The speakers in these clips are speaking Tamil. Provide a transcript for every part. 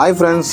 ஹாய் ஃப்ரெண்ட்ஸ்,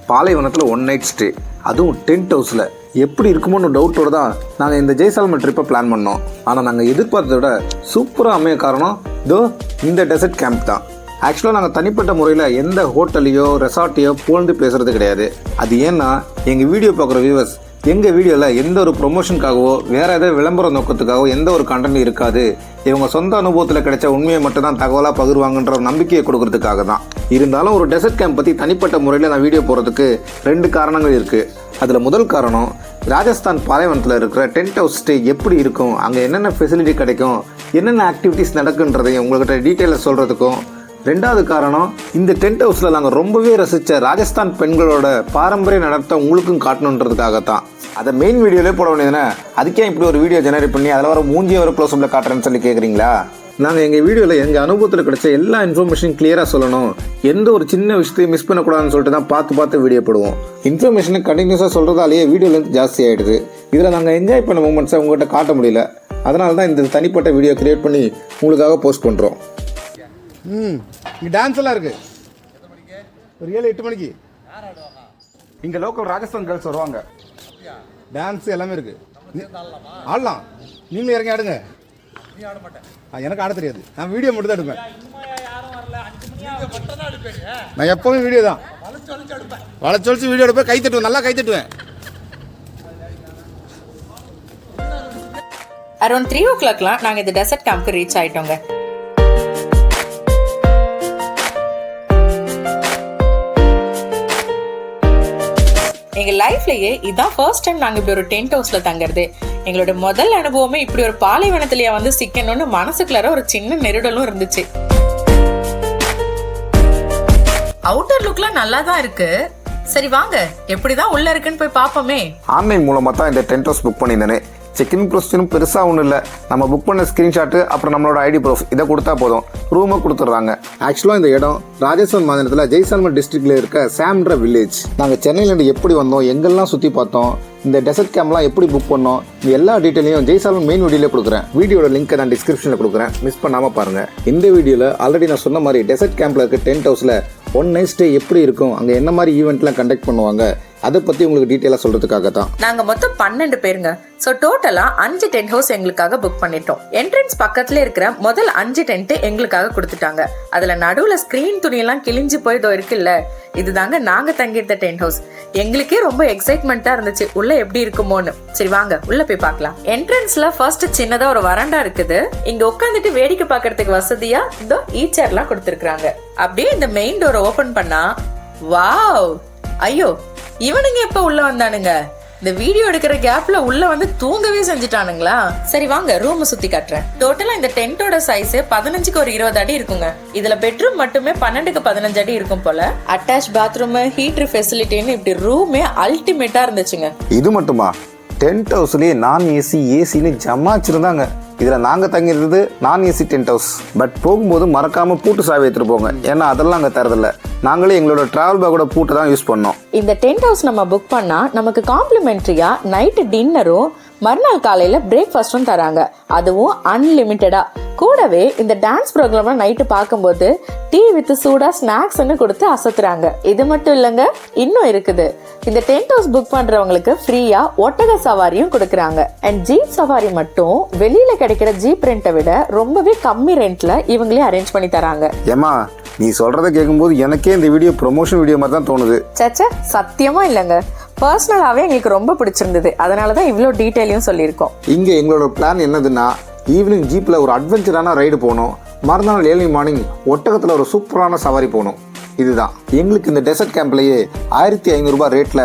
பாலைவனத்தில் ஒன் நைட் ஸ்டே, அதுவும் டென்ட் ஹவுஸில் எப்படி இருக்குமோன்னு டவுட்டோடு தான் நாங்கள் இந்த ஜெய்சால்மர் ட்ரிப்பை பிளான் பண்ணோம். ஆனால் நாங்கள் எதிர்பார்த்ததை விட சூப்பராக அமைய காரணம் இந்த டெசர்ட் கேம்ப் தான். ஆக்சுவலாக நாங்கள் தனிப்பட்ட முறையில் எந்த ஹோட்டலையோ ரெசார்ட்டையோ புகழ்ந்து பேசுகிறது கிடையாது. அது ஏன்னா எங்கள் வீடியோ பார்க்குற வியூவர்ஸ் எங்கள் வீடியோவில் எந்த ஒரு ப்ரொமோஷனுக்காகவோ வேறு ஏதாவது விளம்பர நோக்கத்துக்காகவோ எந்த ஒரு கண்டென்ட் இருக்காது. இவங்க சொந்த அனுபவத்தில் கிடைச்ச உண்மையை மட்டும் தான் தகவலாக பகிர்வாங்கன்ற ஒரு நம்பிக்கையை கொடுக்கறதுக்காக தான். இருந்தாலும் ஒரு டெசர்ட் கேம்ப் பற்றி தனிப்பட்ட முறையில் நான் வீடியோ போடுறதுக்கு 2 காரணங்கள் இருக்குது. அதில் முதல் காரணம், ராஜஸ்தான் பாலைவனத்தில் இருக்கிற டென்ட் ஹவுஸ் ஸ்டே எப்படி இருக்கும், அங்கே என்னென்ன ஃபெசிலிட்டி கிடைக்கும், என்னென்ன ஆக்டிவிட்டீஸ் நடக்குன்றதையும் உங்கள்கிட்ட டீட்டெயிலாக சொல்கிறதுக்கும். 2வது காரணம், இந்த டென்ட் ஹவுஸில் நாங்கள் ரொம்பவே ரசித்த ராஜஸ்தான் பெண்களோட பாரம்பரிய நடத்தை உங்களுக்கும் காட்டணுன்றதுக்காகத்தான். அதை மெயின் வீடியோலே போட வேண்டியதுன்னா அதுக்கே இப்படி ஒரு வீடியோ ஜெனரேட் பண்ணி அதில் வர மூஞ்சியை ஒரு க்ளோஸ்அப்பில் காட்டுறேன்னு சொல்லி கேட்குறீங்களா? நாங்கள் எங்கள் வீடியோவில் எங்கள் அனுபவத்தில் கிடைச்ச எல்லா இன்ஃபர்மேஷன் கிளியராக சொல்லணும், எந்த ஒரு சின்ன விஷயத்தையும் மிஸ் பண்ணக்கூடாதுன்னு சொல்லிட்டு தான் பார்த்து வீடியோ போடுவோம். இன்ஃபர்மேஷனை கண்டினியூஸாக சொல்கிறதாலேயே வீடியோலேருந்து ஜாஸ்தி ஆகிடுது. இதில் நாங்கள் என்ஜாய் பண்ண மூமெண்ட்ஸை உங்கள்கிட்ட காட்ட முடியல. அதனால தான் இந்த தனிப்பட்ட வீடியோ கிரியேட் பண்ணி உங்களுக்காக போஸ்ட் பண்ணுறோம். இங்கே டான்ஸ் எல்லாம் இருக்குது. ஒரு 7-8 மணிக்கு இங்கே லோக்கல் ராஜஸ்தான் கேர்ள்ஸ் வருவாங்க. டான்ஸ் எல்லாமே இருக்குது. ஆடலாம், நீங்களும் இறங்கி ஆடுங்க. எனக்கு ஆட தெரியாது, நான் வீடியோ மட்டும் தான் எடுப்பேன். நான் எப்பவுமே வீடியோ தான் வளைச்சொலிச்சு வீடியோ எடுப்பேன். கை தட்டுவேன், நல்லா கை தட்டுவேன். அரௌண்ட் 3 o'clock நாங்கள் இந்த டெசர்ட் கேம்ப்க்கு ரீச் ஆகிட்டோங்க. எங்கள் லைஃப்லேயே இதான் ஃபர்ஸ்ட் டைம் நாங்கள் இப்படி ஒரு டென்ட் ஹவுஸில் தங்குறது. எங்களோட முதல் அனுபவமே இப்படி ஒரு பாலைவனத்திலேயே வந்து சிக்கணும்னு மனசுக்குள்ளார ஒரு சின்ன நெருடலும் இருந்துச்சு. அவுட்டர் லுக்லாம் நல்லா தான் இருக்கு. சரி வாங்க, எப்படிதான் உள்ள இருக்குன்னு போய் பார்ப்போமே. ஆன்லைன் மூலமாக தான் இந்த டென்ட் ஹவுஸ் புக் பண்ணியிருந்தேனே. செக்இன் ப்ரொசீஜரும் பெருசாக ஒன்றும் இல்லை. நம்ம புக் பண்ண ஸ்க்ரீன்ஷாட்டு அப்புறம் நம்மளோட ஐடி ப்ரூஃப் இதை கொடுத்தா போதும், ரூமை கொடுத்துட்றாங்க. ஆக்சுவலாக இந்த இடம் ராஜஸ்தான் மாநிலத்தில் ஜெய்சால்மர் டிஸ்ட்ரிக்டில் இருக்க சாம்ன்ற வில்லேஜ். நாங்கள் சென்னையிலேருந்து எப்படி வந்தோம், எங்கெல்லாம் சுற்றி பார்த்தோம், இந்த டெசர்ட் கேம்ப்லாம் எப்படி புக் பண்ணோம், இந்த எல்லா டீட்டெயிலையும் ஜெய்சால்மர் மெயின் வீடியோவில் கொடுக்குறேன். வீடியோட லிங்க்கை நான் டிஸ்கிரிப்ஷனில் கொடுக்குறேன், மிஸ் பண்ணாமல் பாருங்கள். இந்த வீடியோவில் ஆல்ரெடி நான் சொன்ன மாதிரி டெசர்ட் கேம்பில் இருக்க டென்ட் ஹவுஸில் ஒன் நைட் ஸ்டே எப்படி இருக்கும், அங்கே என்ன மாதிரி ஈவெண்ட்லாம் கண்டக்ட் பண்ணுவாங்க, அதை பற்றி உங்களுக்கு டீட்டெயிலாக சொல்கிறதுக்காக தான். நாங்கள் மொத்தம் 12 பேருங்க. ஸோ டோட்டலாக 5 டென்ட் ஹவுஸ் எங்களுக்காக புக் பண்ணிட்டோம். என்ட்ரன்ஸ் பக்கத்துல இருக்கிற முதல் 5 டென்ட் எங்களுக்காக கொடுத்துட்டாங்க. அதில் நடுவில் ஸ்க்ரீன் துணியெல்லாம் கிழிஞ்சு போய்தோ இருக்குல்ல, இதுதாங்க நாங்கள் தங்கியிருந்த டென்ட் ஹவுஸ். எங்களுக்கே ரொம்ப எக்ஸைட்மெண்ட்டாக இருந்துச்சு உள்ள எப்படி இருக்குமோன்னு. சரி வாங்க உள்ள போய் பார்க்கலாம். என்ட்ரன்ஸ்ல ஃபர்ஸ்ட் சின்னதாக ஒரு வராண்டா இருக்குது. இங்க உட்காந்துட்டு வேடிக்கை பார்க்கறதுக்கு வசதியா இந்த ஈச்சர்லாம் கொடுத்துருக்காங்க. அப்படியே இந்த மெயின் டோரை ஓபன் பண்ணா, வாவ், ஐயோ இவனுங்க எப்ப உள்ள வந்தானுங்க? இந்த வீடியோ எடுக்கிற கேப்ல உள்ள வந்து தூங்கவே செஞ்சுட்டானுங்களா? சரி வாங்க ரூம் சுத்தி காட்டுறேன். டோட்டலா இந்த டென்ட்டோட சைஸ் 15க்கு ஒரு 20 அடி இருக்குங்க. இதுல பெட்ரூம் மட்டுமே 12க்கு 15 அடி இருக்கும் போல. அட்டாச் பாத்ரூம், ஹீட்டர் ஃபெசிலிட்டின்னு இப்படி ரூமே அல்டிமேட்டா இருந்துச்சுங்க. இது மட்டுமா, டென்ட் ஹவுஸ்லேயே நான் ஏசின்னு ஜமாச்சிருந்தாங்க. இதில் நாங்கள் தங்கியிருந்தது நான் ஏசி டென்ட் ஹவுஸ். பட் போகும்போது மறக்காமல் பூட்டு சாவி எடுத்துகிட்டு போங்க, ஏன்னா அதெல்லாம் அங்கே தரதில்லை. நாங்களே எங்களோட டிராவல் பேக்கோட பூட்டை தான் யூஸ் பண்ணோம். இந்த டென்ட் ஹவுஸ் நம்ம புக் பண்ணால் நமக்கு காம்ப்ளிமெண்ட்ரியா நைட்டு டின்னரும் மறுநாள் காலையில் பிரேக்ஃபாஸ்ட்டும் தராங்க, அதுவும் அன்லிமிட்டடா. கூடவே இந்த டான்ஸ் ப்ரோக்ராம் நைட்டு பார்க்கும்போது டீ வித் சூடா ஸ்நாக்ஸ்ன்னு கொடுத்து அசத்துறாங்க. இது மட்டும் இல்லைங்க, இன்னும் இருக்குது. இந்த டென்ட் ஹவுஸ் புக் பண்றவங்களுக்கு ஃப்ரீயா ஒட்டக சவாரியும் கொடுக்குறாங்க. அண்ட் ஜீப் சவாரி மட்டும் வெளியில கிடைக்கிற ஜீப் ரெண்ட்டை விட ரொம்பவே கம்மி ரெண்ட்ல இவங்களே அரேஞ்ச் பண்ணி தராங்க. ஏமா, நீ சொல்றத கேட்கும்போது எனக்கே இந்த வீடியோ ப்ரொமோஷன் வீடியோ மாதிரி தான் தோணுது. சச்சா, சத்தியமா இல்லைங்க, பர்சனலாவே எங்களுக்கு ரொம்ப பிடிச்சிருந்தது. அதனாலதான் இவ்வளோ டீட்டெயிலையும் சொல்லியிருக்கோம். இங்க எங்களோட பிளான் என்னதுன்னா, ஈவினிங் ஜீப்ல ஒரு அட்வென்ச்சரான ரைடு போகணும், மறுநாள் ஏர்லி மார்னிங் ஒட்டகத்தில் ஒரு சூப்பரான சவாரி போகணும். இதுதான் எங்களுக்கு இந்த டெசர்ட் கேம்ப்லயே 1500 ரூபாய் ரேட்ல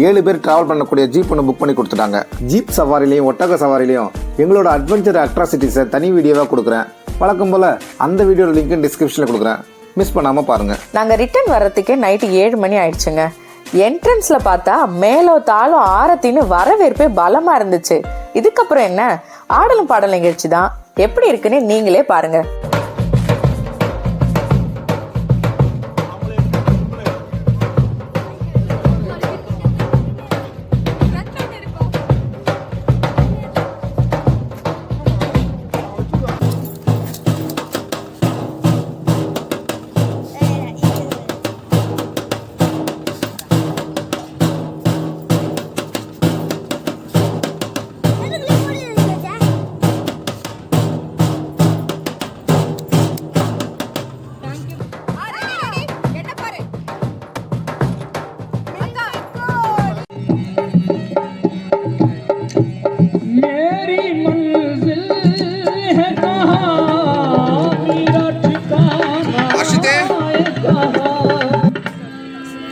7 பேர் டிராவல் பண்ணக்கூடிய ஜீப் ஒன்று புக் பண்ணி கொடுத்துட்டாங்க. ஜீப் சவாரிலையும் ஒட்டக சவாரிலையும் எங்களோட அட்வென்ச்சர் அட்ராசிட்டிஸை தனி வீடியோவாக கொடுக்குறேன். வழக்கம் போல அந்த வீடியோட லிங்க் டிஸ்கிரிப்ஷனில் கொடுக்குறேன், மிஸ் பண்ணாம பாருங்க. நாங்க ரிட்டர்ன் வர்றதுக்கே நைட்டு 7 மணி ஆயிடுச்சுங்க. என்ட்ரன்ஸ்ல பார்த்தா மேலோ தாளோ ஆரத்தின்னு வரவேற்பே பலமா இருந்துச்சு. இதுக்கப்புறம் என்ன, ஆடலும் பாடல் நிகழ்ச்சி தான். எப்படி இருக்குன்னு நீங்களே பாருங்க.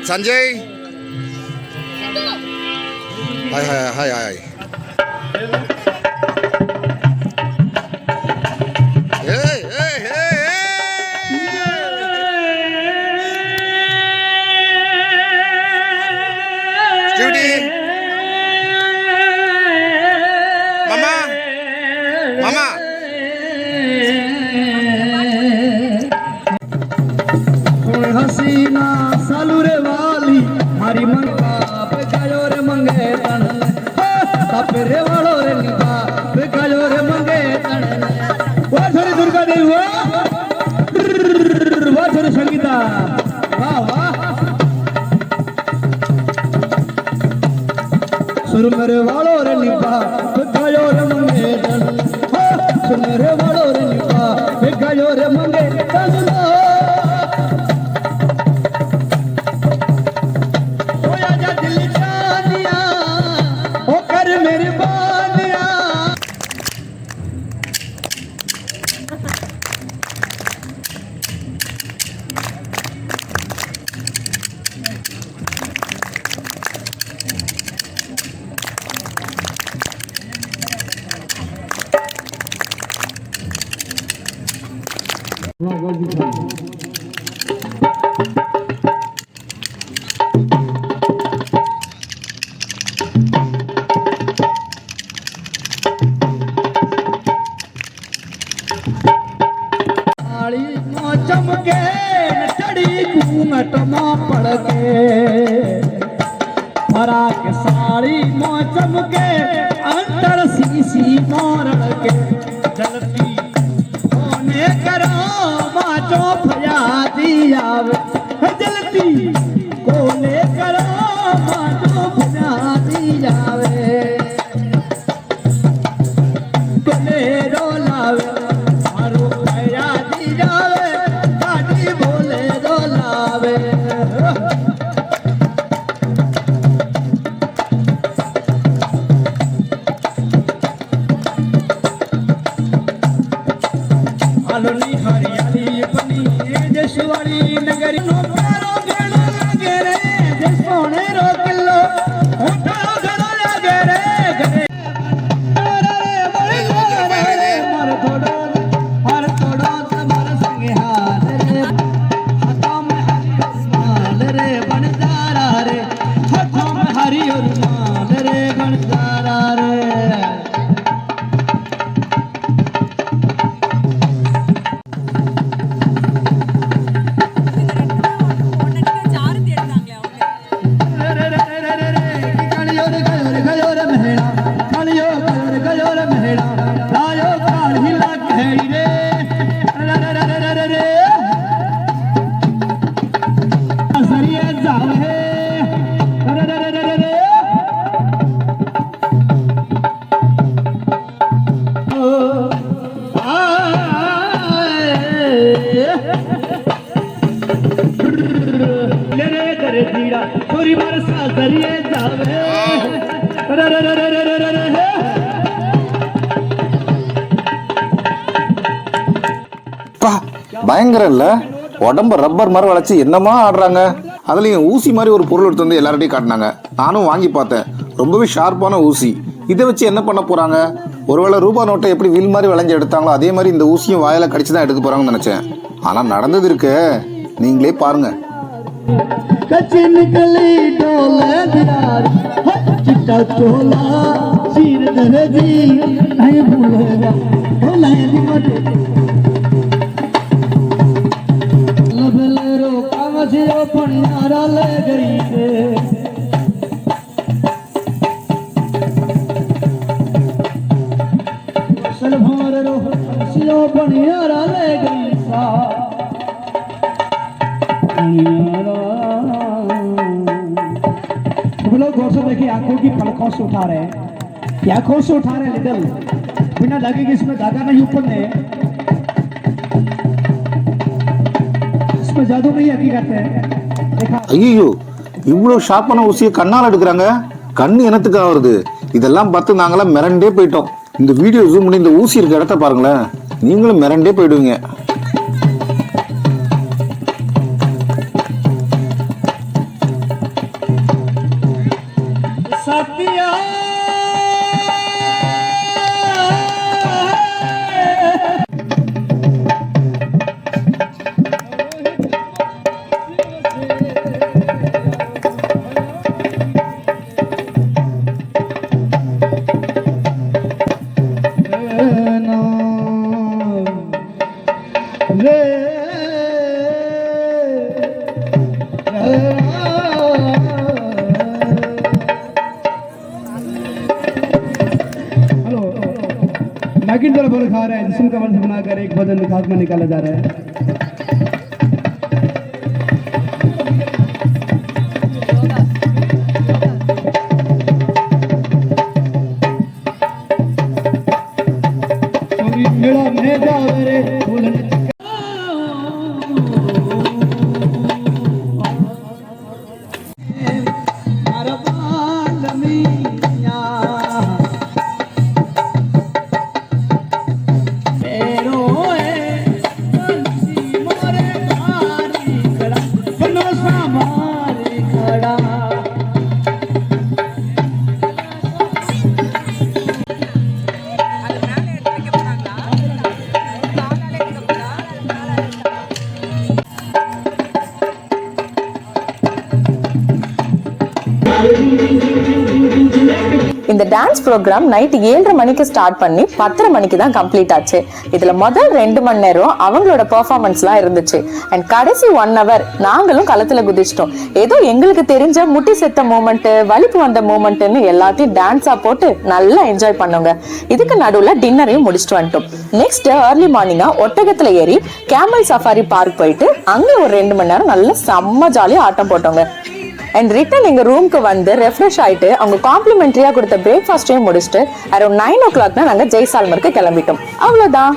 Sanjay hi hi hi hi ஏய் ஏய் ஏய் ஸ்டூடி மாமா மாமா हसीना सालूरे वाली मारी मंगा पे गयो रे मंगे तन तापरे वालो रे निभा पे गयो रे मंगे तन वो छोरी दुर्गा देवी वो छोरी संगीता वाह वाह सुरमरे वालो रे निभा पे गयो रे मंगे तन सुरमरे वालो रे निभा पे गयो रे मंगे तन चमके चढ़ी घूंघट मां पड़ के फरा के साड़ी मां चमके अंतर शीशी मोरड़ के जलती होने करो मां चौफया दियावे जलती कोने करो मां चौफया दियावे कोने रोलावे हरियाली बनी जसवाड़ी नगरी नो प्यारो घेड़ो लगे रे जसोने रो किलो प्यारो घेड़ो लगे रे घरे मर थोड़ा तुम्हारे संगे हाल रे हाथों में माल रे बनदारा रे हाथों में हरी और माल रे बनदारा रे छोरी बरसा जरिए जावे பயங்கரம் இல்ல உடம்ப ரப்பர் மாதிரி வளைச்சு என்னமா ஆடுறாங்க. அதுலயும் ஊசி மாதிரி ஒரு பொருள் எடுத்து வந்து எல்லார்ட்டையும் காட்டினாங்க. நானும் வாங்கி பார்த்தேன். ரொம்பவே ஷார்ப்பான ஊசி. இதை வச்சு என்ன பண்ண போறாங்க? ஒருவேளை ரூபா நோட்டை எப்படி வில் மாதிரி வளைஞ்சு எடுத்தாங்களோ அதே மாதிரி இந்த ஊசியும் வாயில கடிச்சு தான் எடுக்க போறாங்கன்னு நினைச்சேன். ஆனா நடந்தது இருக்கு, நீங்களே பாருங்க. कच्ची निकली डोले दियार चिट्टा चोला चीर दरे जी नहीं भूलेगा ओ नहीं मटे लबलेरो कामजियो पणियारा ले गई रे सलभार रो सियो पणियारा ले गई सा लोग गौर से देखिए आंखों की पलकों से उठा रहे हैं, आंखों से उठा रहे लिटल बिना धागे के, इसमें धागा नहीं ऊपर ने, इसमें जादू नहीं हकीकत है. ஐயோ இவ்வளவு ஷார்ப்பான ஊசியை கண்ணால் எடுக்கிறாங்க. கண்ணு எனத்துக்கு ஆகுறது. இதெல்லாம் பார்த்து நாங்களாம் மிரண்டே போயிட்டோம். இந்த வீடியோ ஜூம் பண்ணி இந்த ஊசி இருக்க இடத்த பாருங்களேன், நீங்களும் மிரண்டே போயிடுவீங்க. दिया नागिन तरफ बोल खा रहा है, जिस्म का वंश बनाकर एक बदन खाक में निकाला जा रहा है। मेरा मेरा मेरे फूलन இந்த டான்ஸ் ப்ரோக்ராம் நைட் 7:30 மணிக்கு ஸ்டார்ட் பண்ணி 10:30 மணிக்கு தான் கம்ப்ளீட் ஆச்சு. இதுல முதல் 2 மணி நேரம் அவங்களோட பெர்ஃபார்மன்ஸ்லாம் இருந்துச்சு. அண்ட் கடைசி 1 hour நாங்களும் களத்துல குதிச்சிட்டோம். ஏதோ எங்களுக்கு தெரிஞ்ச முட்டி செத்த மூமெண்ட், வலிப்பு வந்த மூமெண்ட்னு எல்லாத்தையும் டான்ஸா போட்டு நல்லா என்ஜாய் பண்ணுங்க. இதுக்கு நடுவுல டின்னரையும் முடிச்சுட்டு வந்துட்டோம். நெக்ஸ்ட் ஏர்லி மார்னிங்கா ஒட்டகத்துல ஏறி கேமல் சஃபாரி பார்க் போயிட்டு அங்க ஒரு 2 மணி நேரம் நல்லா செம்ம ஜாலியா ஆட்டம் போட்டோங்க. அண்ட் ரிட்டன் எங்க ரூம்க்கு வந்து ரெஃப்ரெஷ் ஆயிட்டு அவங்க காம்ப்ளிமெண்டரியா கொடுத்த பிரேக்ஃபாஸ்டையும் முடிச்சுட்டு அரௌண்ட் 9 o'clock நாங்க ஜெய்சால்மருக்கு கிளம்பிட்டோம். அவ்வளவுதான்.